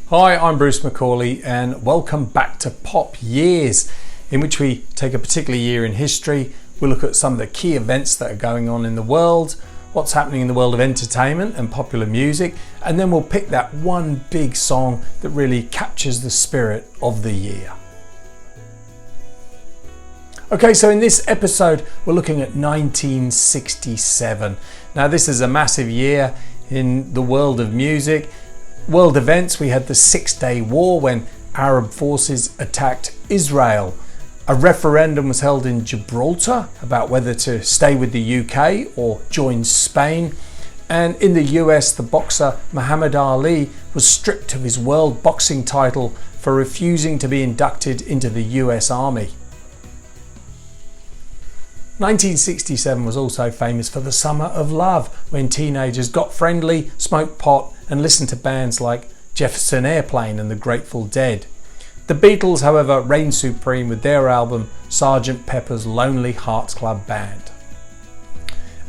Hi, I'm Bruce Macaulay and welcome back to Pop Years, in which we take a particular year in history, we look at some of the key events that are going on in the world, what's happening in the world of entertainment and popular music, and then we'll pick that one big song that really captures the spirit of the year. Okay, so in this episode we're looking at 1967. Now this is a massive year in the world of music. World events, we had the 6-Day War when Arab forces attacked Israel. A referendum was held in Gibraltar about whether to stay with the UK or join Spain. And in the US, the boxer Muhammad Ali was stripped of his world boxing title for refusing to be inducted into the US Army. 1967 was also famous for the Summer of Love, when teenagers got friendly, smoked pot and listened to bands like Jefferson Airplane and the Grateful Dead. The Beatles, however, reigned supreme with their album Sgt. Pepper's Lonely Hearts Club Band.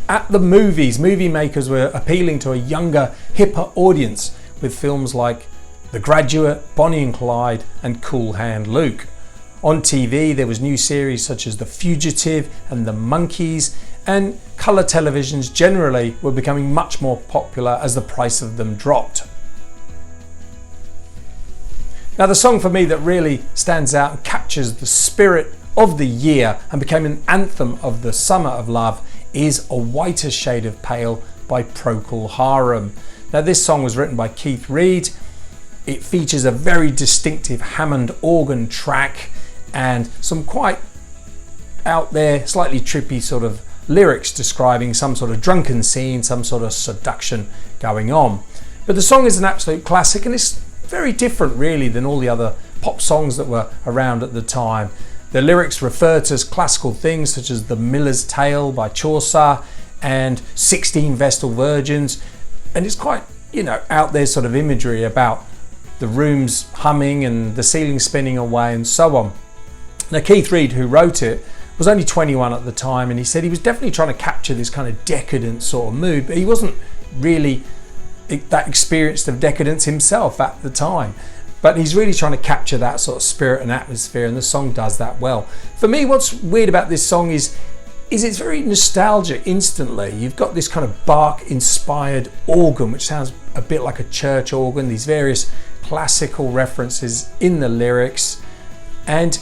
At the movies, movie makers were appealing to a younger, hipper audience with films like The Graduate, Bonnie and Clyde and Cool Hand Luke. On TV, there was new series such as The Fugitive and The Monkees, and colour televisions generally were becoming much more popular as the price of them dropped. Now the song for me that really stands out and captures the spirit of the year and became an anthem of the Summer of Love is A Whiter Shade of Pale by Procol Harum. Now this song was written by Keith Reid. It features a very distinctive Hammond organ track and some quite out there, slightly trippy sort of lyrics describing some sort of drunken scene, some sort of seduction going on. But the song is an absolute classic and it's very different really than all the other pop songs that were around at the time. The lyrics refer to classical things such as The Miller's Tale by Chaucer and 16 Vestal Virgins, and it's quite, out there sort of imagery about the rooms humming and the ceiling spinning away and so on. Now Keith Reid, who wrote it, was only 21 at the time, and he said he was definitely trying to capture this kind of decadent sort of mood, but he wasn't really that experienced of decadence himself at the time. But he's really trying to capture that sort of spirit and atmosphere, and the song does that well. For me, what's weird about this song is it's very nostalgic instantly. You've got this kind of Bach-inspired organ, which sounds a bit like a church organ, these various classical references in the lyrics, and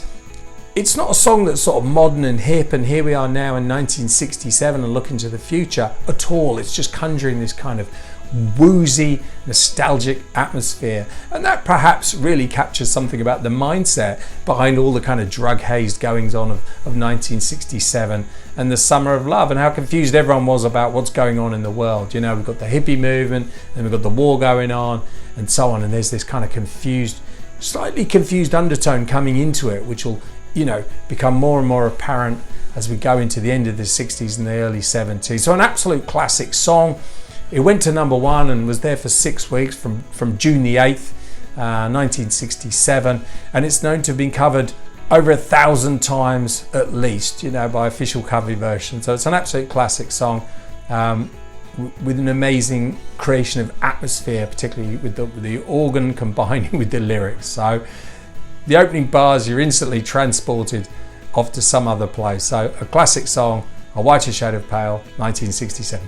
it's not a song that's sort of modern and hip and here we are now in 1967 and looking to the future at all. It's just conjuring this kind of woozy, nostalgic atmosphere, and that perhaps really captures something about the mindset behind all the kind of drug-hazed goings on of 1967 and the Summer of Love, and how confused everyone was about what's going on in the world. We've got the hippie movement and we've got the war going on and so on, and there's this kind of slightly confused undertone coming into it, which will become more and more apparent as we go into the end of the 60s and the early 70s. So an absolute classic song. It went to number one and was there for 6 weeks from June the 8th, 1967, and it's known to have been covered over 1,000 times at least, by official cover version. So it's an absolute classic song with an amazing creation of atmosphere, particularly with the organ combining with the lyrics. So the opening bars, you're instantly transported off to some other place. So a classic song, A Whiter Shade of Pale, 1967.